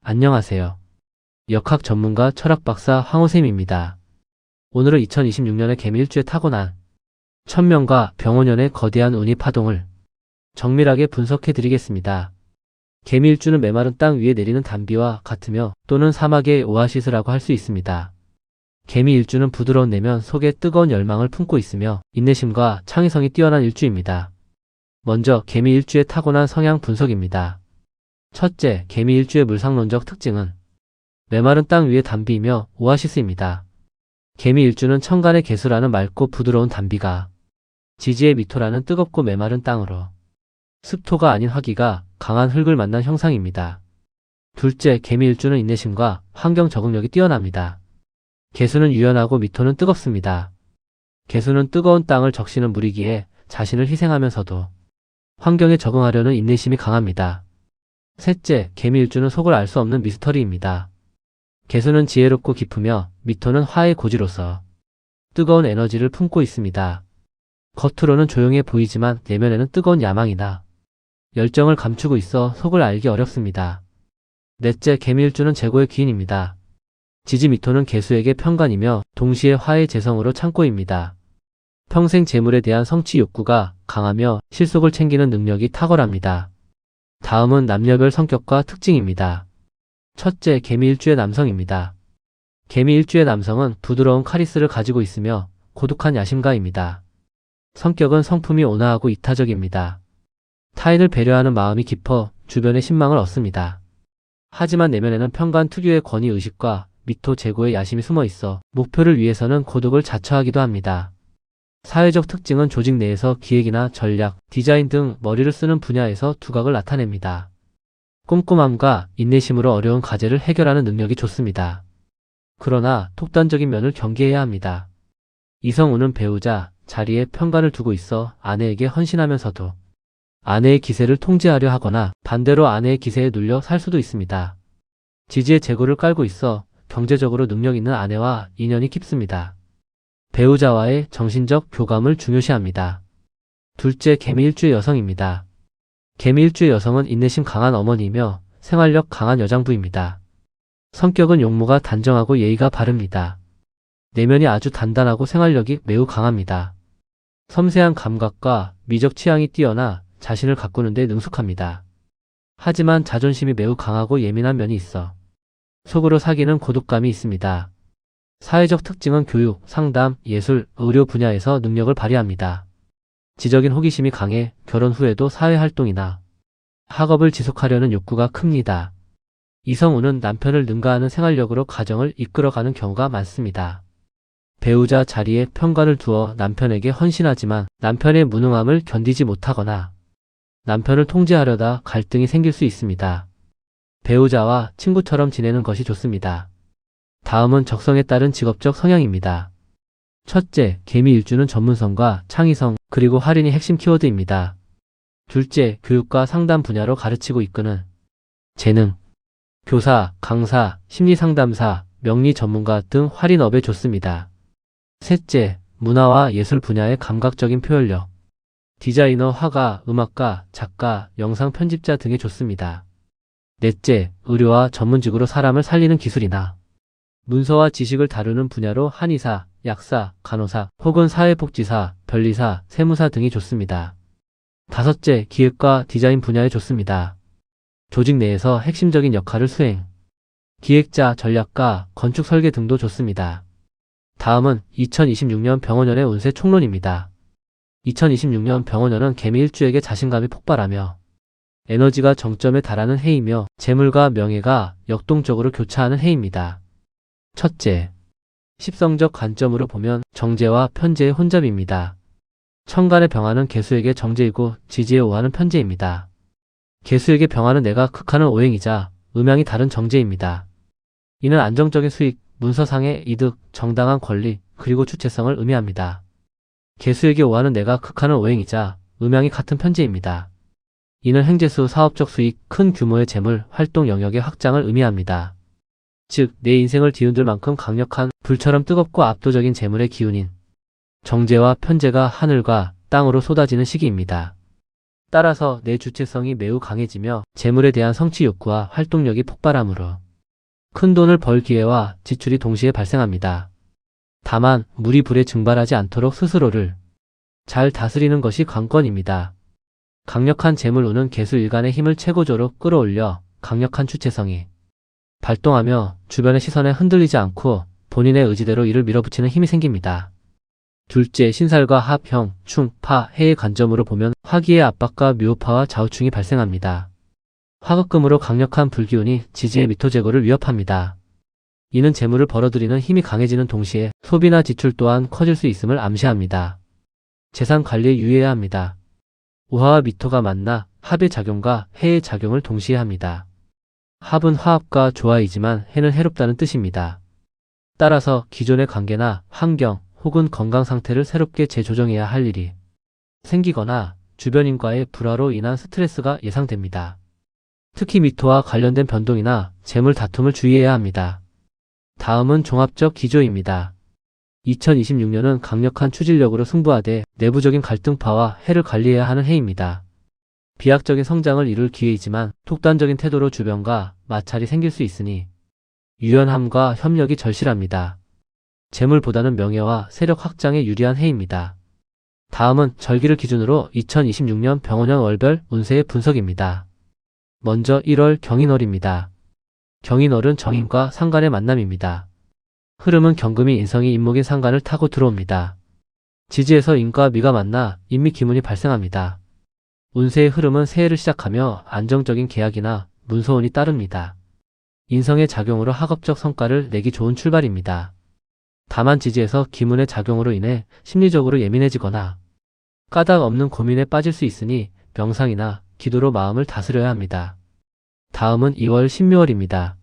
안녕하세요. 역학 전문가 철학박사 황호쌤입니다. 오늘은 2026년의 개미일주에 타고난 천명과 병원연의 거대한 운이 파동을 정밀하게 분석해 드리겠습니다. 개미일주는 메마른 땅 위에 내리는 단비와 같으며 또는 사막의 오아시스라고 할 수 있습니다. 개미일주는 부드러운 내면 속에 뜨거운 열망을 품고 있으며 인내심과 창의성이 뛰어난 일주입니다. 먼저 개미일주의 타고난 성향 분석입니다. 첫째, 개미일주의 물상론적 특징은 메마른 땅 위의 단비이며 오아시스입니다. 개미일주는 천간의 개수라는 맑고 부드러운 단비가 지지의 미토라는 뜨겁고 메마른 땅으로 습토가 아닌 화기가 강한 흙을 만난 형상입니다. 둘째, 개미일주는 인내심과 환경 적응력이 뛰어납니다. 개수는 유연하고 미토는 뜨겁습니다. 개수는 뜨거운 땅을 적시는 물이기에 자신을 희생하면서도 환경에 적응하려는 인내심이 강합니다. 셋째, 개미일주는 속을 알 수 없는 미스터리입니다. 개수는 지혜롭고 깊으며 미토는 화의 고지로서 뜨거운 에너지를 품고 있습니다. 겉으로는 조용해 보이지만 내면에는 뜨거운 야망이나 열정을 감추고 있어 속을 알기 어렵습니다. 넷째, 개미일주는 재고의 귀인입니다. 지지 미토는 개수에게 편관이며 동시에 화의 재성으로 창고입니다. 평생 재물에 대한 성취 욕구가 강하며 실속을 챙기는 능력이 탁월합니다. 다음은 남녀별 성격과 특징입니다. 첫째, 개미일주의 남성입니다. 개미일주의 남성은 부드러운 카리스를 가지고 있으며 고독한 야심가입니다. 성격은 성품이 온화하고 이타적입니다. 타인을 배려하는 마음이 깊어 주변의 신망을 얻습니다. 하지만 내면에는 편관 특유의 권위의식과 미토 재고의 야심이 숨어 있어 목표를 위해서는 고독을 자처하기도 합니다. 사회적 특징은 조직 내에서 기획이나 전략, 디자인 등 머리를 쓰는 분야에서 두각을 나타냅니다. 꼼꼼함과 인내심으로 어려운 과제를 해결하는 능력이 좋습니다. 그러나 독단적인 면을 경계해야 합니다. 이성우는 배우자, 자리에 편관을 두고 있어 아내에게 헌신하면서도 아내의 기세를 통제하려 하거나 반대로 아내의 기세에 눌려 살 수도 있습니다. 지지의 재고를 깔고 있어 경제적으로 능력 있는 아내와 인연이 깊습니다. 배우자와의 정신적 교감을 중요시합니다. 둘째, 개미일주의 여성입니다. 개미일주의 여성은 인내심 강한 어머니이며 생활력 강한 여장부입니다. 성격은 용모가 단정하고 예의가 바릅니다. 내면이 아주 단단하고 생활력이 매우 강합니다. 섬세한 감각과 미적 취향이 뛰어나 자신을 가꾸는 데 능숙합니다. 하지만 자존심이 매우 강하고 예민한 면이 있어 속으로 사귀는 고독감이 있습니다. 사회적 특징은 교육, 상담, 예술, 의료 분야에서 능력을 발휘합니다. 지적인 호기심이 강해 결혼 후에도 사회활동이나 학업을 지속하려는 욕구가 큽니다. 이성우는 남편을 능가하는 생활력으로 가정을 이끌어가는 경우가 많습니다. 배우자 자리에 편관을 두어 남편에게 헌신하지만 남편의 무능함을 견디지 못하거나 남편을 통제하려다 갈등이 생길 수 있습니다. 배우자와 친구처럼 지내는 것이 좋습니다. 다음은 적성에 따른 직업적 성향입니다. 첫째, 개미일주는 전문성과 창의성 그리고 할인이 핵심 키워드입니다. 둘째, 교육과 상담 분야로 가르치고 이끄는 재능, 교사, 강사, 심리상담사, 명리 전문가 등 할인업에 좋습니다. 셋째, 문화와 예술 분야의 감각적인 표현력, 디자이너, 화가, 음악가, 작가, 영상 편집자 등에 좋습니다. 넷째, 의료와 전문직으로 사람을 살리는 기술이나 문서와 지식을 다루는 분야로 한의사, 약사, 간호사, 혹은 사회복지사, 변리사, 세무사 등이 좋습니다. 다섯째, 기획과 디자인 분야에 좋습니다. 조직 내에서 핵심적인 역할을 수행, 기획자, 전략가, 건축 설계 등도 좋습니다. 다음은 2026년 병원연의 운세 총론입니다. 2026년 병원연은 개미일주에게 자신감이 폭발하며 에너지가 정점에 달하는 해이며 재물과 명예가 역동적으로 교차하는 해입니다. 첫째, 십성적 관점으로 보면 정제와 편제의 혼잡입니다. 천간의 병화는 개수에게 정제이고 지지의 오화는 편제입니다. 개수에게 병화는 내가 극하는 오행이자 음양이 다른 정제입니다. 이는 안정적인 수익, 문서상의 이득, 정당한 권리, 그리고 주체성을 의미합니다. 개수에게 오화는 내가 극하는 오행이자 음양이 같은 편제입니다. 이는 행재수, 사업적 수익, 큰 규모의 재물, 활동 영역의 확장을 의미합니다. 즉, 내 인생을 뒤흔들 만큼 강력한 불처럼 뜨겁고 압도적인 재물의 기운인 정제와 편제가 하늘과 땅으로 쏟아지는 시기입니다. 따라서 내 주체성이 매우 강해지며 재물에 대한 성취 욕구와 활동력이 폭발하므로 큰 돈을 벌 기회와 지출이 동시에 발생합니다. 다만 물이 불에 증발하지 않도록 스스로를 잘 다스리는 것이 관건입니다. 강력한 재물운은 개수 일간의 힘을 최고조로 끌어올려 강력한 주체성이 발동하며 주변의 시선에 흔들리지 않고 본인의 의지대로 이를 밀어붙이는 힘이 생깁니다. 둘째, 신살과 합, 형, 충, 파, 해의 관점으로 보면 화기의 압박과 묘파와 좌우충이 발생합니다. 화극금으로 강력한 불기운이 지지의 미토 제거를 위협합니다. 이는 재물을 벌어들이는 힘이 강해지는 동시에 소비나 지출 또한 커질 수 있음을 암시합니다. 재산 관리에 유의해야 합니다. 우화와 미토가 만나 합의 작용과 해의 작용을 동시에 합니다. 합은 화합과 조화이지만 해는 해롭다는 뜻입니다. 따라서 기존의 관계나 환경 혹은 건강 상태를 새롭게 재조정해야 할 일이 생기거나 주변인과의 불화로 인한 스트레스가 예상됩니다. 특히 미토와 관련된 변동이나 재물 다툼을 주의해야 합니다. 다음은 종합적 기조입니다. 2026년은 강력한 추진력으로 승부하되 내부적인 갈등파와 해를 관리해야 하는 해입니다. 비약적인 성장을 이룰 기회이지만 독단적인 태도로 주변과 마찰이 생길 수 있으니 유연함과 협력이 절실합니다. 재물보다는 명예와 세력 확장에 유리한 해입니다. 다음은 절기를 기준으로 2026년 병원년 월별 운세의 분석입니다. 먼저 1월 경인월입니다. 경인월은 정인과 상간의 만남입니다. 흐름은 경금이 인성이 인목인 상간을 타고 들어옵니다. 지지에서 인과 미가 만나 인미 기문이 발생합니다. 운세의 흐름은 새해를 시작하며 안정적인 계약이나 문서운이 따릅니다. 인성의 작용으로 학업적 성과를 내기 좋은 출발입니다. 다만 지지에서 기문의 작용으로 인해 심리적으로 예민해지거나 까닭 없는 고민에 빠질 수 있으니 명상이나 기도로 마음을 다스려야 합니다. 다음은 2월 신묘월입니다.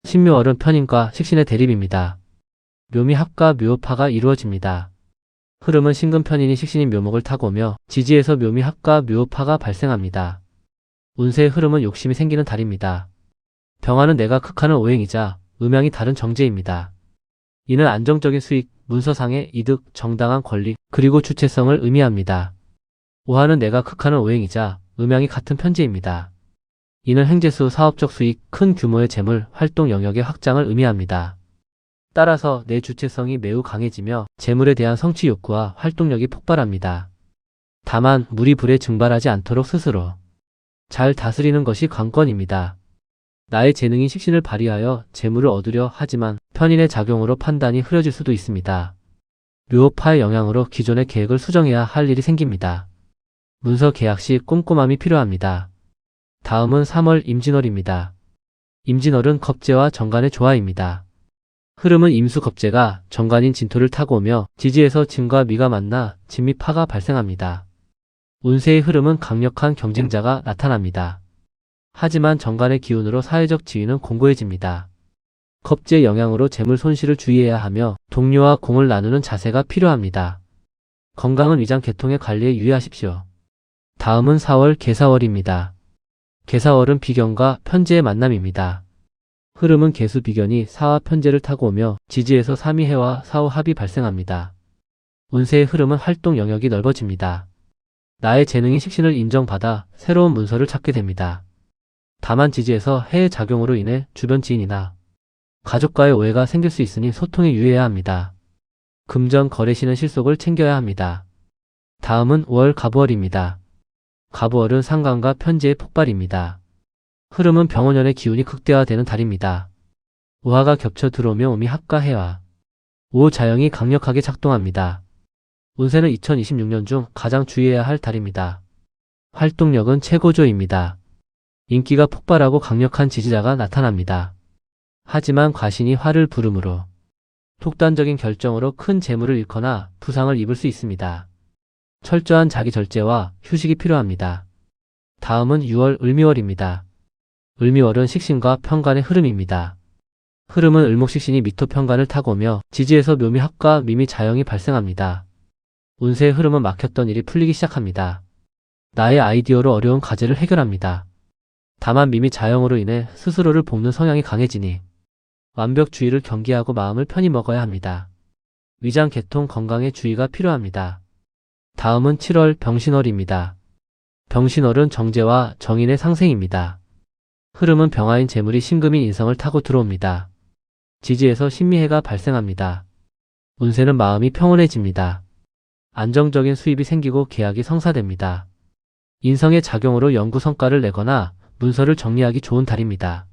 신묘월은 편인과 식신의 대립입니다. 묘미 합과 묘파가 이루어집니다. 흐름은 신금 편인이 식신인 묘목을 타고 오며 지지에서 묘미 합과 묘파가 발생합니다. 운세의 흐름은 욕심이 생기는 달입니다. 병화는 내가 극하는 오행이자 음양이 다른 정제입니다. 이는 안정적인 수익, 문서상의 이득, 정당한 권리, 그리고 주체성을 의미합니다. 오화는 내가 극하는 오행이자 음양이 같은 편제입니다. 이는 행재수, 사업적 수익, 큰 규모의 재물, 활동 영역의 확장을 의미합니다. 따라서 내 주체성이 매우 강해지며 재물에 대한 성취 욕구와 활동력이 폭발합니다. 다만 물이 불에 증발하지 않도록 스스로 잘 다스리는 것이 관건입니다. 나의 재능인 식신을 발휘하여 재물을 얻으려 하지만 편인의 작용으로 판단이 흐려질 수도 있습니다. 묘파의 영향으로 기존의 계획을 수정해야 할 일이 생깁니다. 문서 계약 시 꼼꼼함이 필요합니다. 다음은 3월 임진월입니다. 임진월은 겁재와 정관의 조화입니다. 흐름은 임수 겁재가 정관인 진토를 타고 오며 지지에서 진과 미가 만나 진 및 파가 발생합니다. 운세의 흐름은 강력한 경쟁자가 나타납니다. 하지만 정관의 기운으로 사회적 지위는 공고해집니다. 겁재의 영향으로 재물 손실을 주의해야 하며 동료와 공을 나누는 자세가 필요합니다. 건강은 위장 계통의 관리에 유의하십시오. 다음은 4월 개사월입니다. 개사월은 비견과 편재의 만남입니다. 흐름은 개수 비견이 사와 편재를 타고 오며 지지에서 삼위해와 사후 합이 발생합니다. 운세의 흐름은 활동 영역이 넓어집니다. 나의 재능인 식신을 인정받아 새로운 문서를 찾게 됩니다. 다만 지지에서 해의 작용으로 인해 주변 지인이나 가족과의 오해가 생길 수 있으니 소통에 유의해야 합니다. 금전 거래시는 실속을 챙겨야 합니다. 다음은 5월 갑월입니다. 갑월은 상관과 편재의 폭발입니다. 흐름은 병원년의 기운이 극대화되는 달입니다. 우화가 겹쳐 들어오며 음이 합과 해와 오자영이 강력하게 작동합니다. 운세는 2026년 중 가장 주의해야 할 달입니다. 활동력은 최고조입니다. 인기가 폭발하고 강력한 지지자가 나타납니다. 하지만 과신이 화를 부르므로 독단적인 결정으로 큰 재물을 잃거나 부상을 입을 수 있습니다. 철저한 자기 절제와 휴식이 필요합니다. 다음은 6월 을미월입니다. 을미월은 식신과 편관의 흐름입니다. 흐름은 을목식신이 미토 편관을 타고 오며 지지에서 묘미 합과 미미 자영이 발생합니다. 운세의 흐름은 막혔던 일이 풀리기 시작합니다. 나의 아이디어로 어려운 과제를 해결합니다. 다만 미미 자영으로 인해 스스로를 볶는 성향이 강해지니 완벽주의를 경계하고 마음을 편히 먹어야 합니다. 위장 계통 건강에 주의가 필요합니다. 다음은 7월 병신월입니다. 병신월은 정제와 정인의 상생입니다. 흐름은 병화인 재물이 신금인 인성을 타고 들어옵니다. 지지에서 신미해가 발생합니다. 운세는 마음이 평온해집니다. 안정적인 수입이 생기고 계약이 성사됩니다. 인성의 작용으로 연구 성과를 내거나 문서를 정리하기 좋은 달입니다.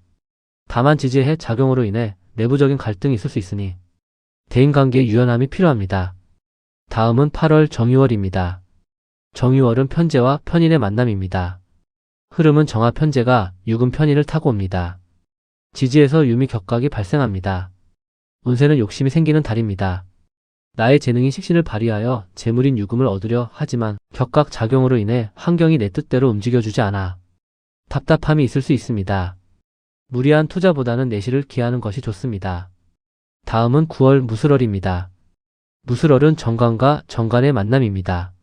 다만 지지의 작용으로 인해 내부적인 갈등이 있을 수 있으니 대인관계의 유연함이 필요합니다. 다음은 8월 정유월입니다. 정유월은 편재와 편인의 만남입니다. 흐름은 정화 편재가 유금 편인을 타고 옵니다. 지지에서 유미 격각이 발생합니다. 운세는 욕심이 생기는 달입니다. 나의 재능인 식신을 발휘하여 재물인 유금을 얻으려 하지만 격각 작용으로 인해 환경이 내 뜻대로 움직여주지 않아 답답함이 있을 수 있습니다. 무리한 투자보다는 내실을 기하는 것이 좋습니다. 다음은 9월 무술월입니다. 무술월은 정관과 정관의 만남입니다.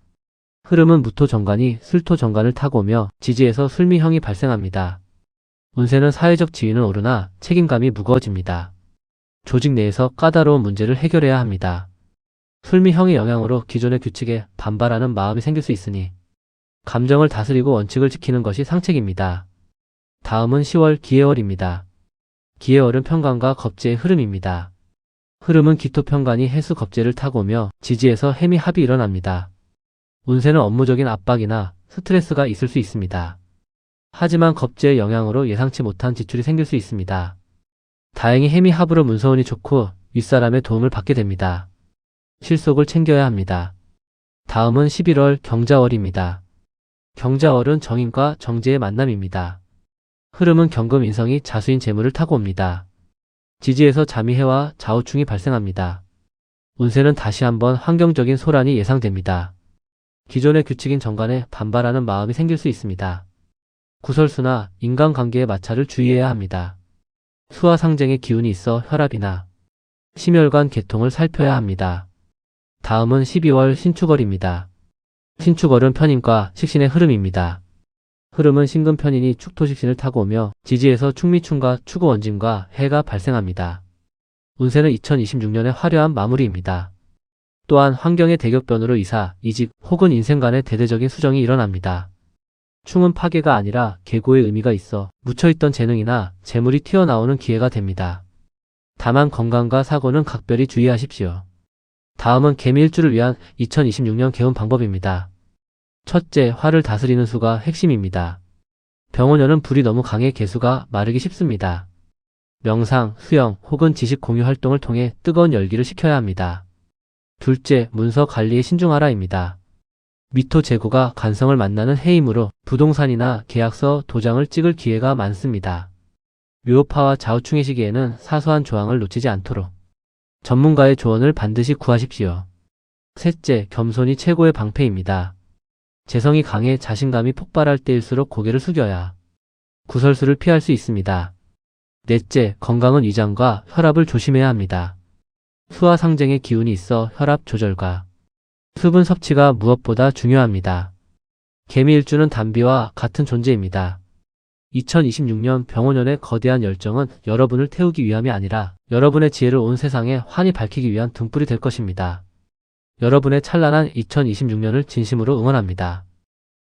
흐름은 무토 정관이 술토 정관을 타고 오며 지지에서 술미형이 발생합니다. 운세는 사회적 지위는 오르나 책임감이 무거워집니다. 조직 내에서 까다로운 문제를 해결해야 합니다. 술미형의 영향으로 기존의 규칙에 반발하는 마음이 생길 수 있으니 감정을 다스리고 원칙을 지키는 것이 상책입니다. 다음은 10월 기해월입니다. 기해월은 편관과 겁재의 흐름입니다. 흐름은 기토 편관이 해수 겁재를 타고 오며 지지에서 해미 합이 일어납니다. 운세는 업무적인 압박이나 스트레스가 있을 수 있습니다. 하지만 겁재의 영향으로 예상치 못한 지출이 생길 수 있습니다. 다행히 해미 합으로 문서운이 좋고 윗사람의 도움을 받게 됩니다. 실속을 챙겨야 합니다. 다음은 11월 경자월입니다. 경자월은 정인과 정제의 만남입니다. 흐름은 경금 인성이 자수인 재물을 타고 옵니다. 지지에서 자미해와 좌우충이 발생합니다. 운세는 다시 한번 환경적인 소란이 예상됩니다. 기존의 규칙인 정관에 반발하는 마음이 생길 수 있습니다. 구설수나 인간관계의 마찰을 주의해야 합니다. 수화 상쟁의 기운이 있어 혈압이나 심혈관 계통을 살펴야 합니다. 다음은 12월 신축월입니다. 신축월은 편인과 식신의 흐름입니다. 흐름은 신금 편인이 축토식신을 타고 오며 지지에서 축미충과 추구원진과 해가 발생합니다. 운세는 2026년의 화려한 마무리입니다. 또한 환경의 대격변으로 이사, 이직 혹은 인생 간의 대대적인 수정이 일어납니다. 충은 파괴가 아니라 계고의 의미가 있어 묻혀있던 재능이나 재물이 튀어나오는 기회가 됩니다. 다만 건강과 사고는 각별히 주의하십시오. 다음은 개미 일주를 위한 2026년 개운 방법입니다. 첫째, 화를 다스리는 수가 핵심입니다. 병원연은 불이 너무 강해 개수가 마르기 쉽습니다. 명상, 수영 혹은 지식 공유 활동을 통해 뜨거운 열기를 식혀야 합니다. 둘째, 문서 관리에 신중하라입니다. 미토 제구가 간성을 만나는 해이므로 부동산이나 계약서, 도장을 찍을 기회가 많습니다. 묘파와 좌우충의 시기에는 사소한 조항을 놓치지 않도록 전문가의 조언을 반드시 구하십시오. 셋째, 겸손이 최고의 방패입니다. 재성이 강해 자신감이 폭발할 때일수록 고개를 숙여야 구설수를 피할 수 있습니다. 넷째, 건강은 위장과 혈압을 조심해야 합니다. 수화 상쟁의 기운이 있어 혈압 조절과 수분 섭취가 무엇보다 중요합니다. 개미 일주는 단비와 같은 존재입니다. 2026년 병원연의 거대한 열정은 여러분을 태우기 위함이 아니라 여러분의 지혜를 온 세상에 환히 밝히기 위한 등불이 될 것입니다. 여러분의 찬란한 2026년을 진심으로 응원합니다.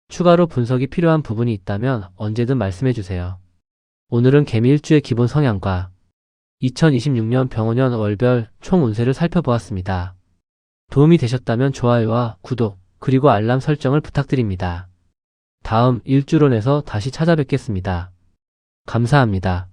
추가로 분석이 필요한 부분이 있다면 언제든 말씀해주세요. 오늘은 개미 일주의 기본 성향과 2026년 병원연 월별 총 운세를 살펴보았습니다. 도움이 되셨다면 좋아요와 구독, 그리고 알람 설정을 부탁드립니다. 다음 일주론에서 다시 찾아뵙겠습니다. 감사합니다.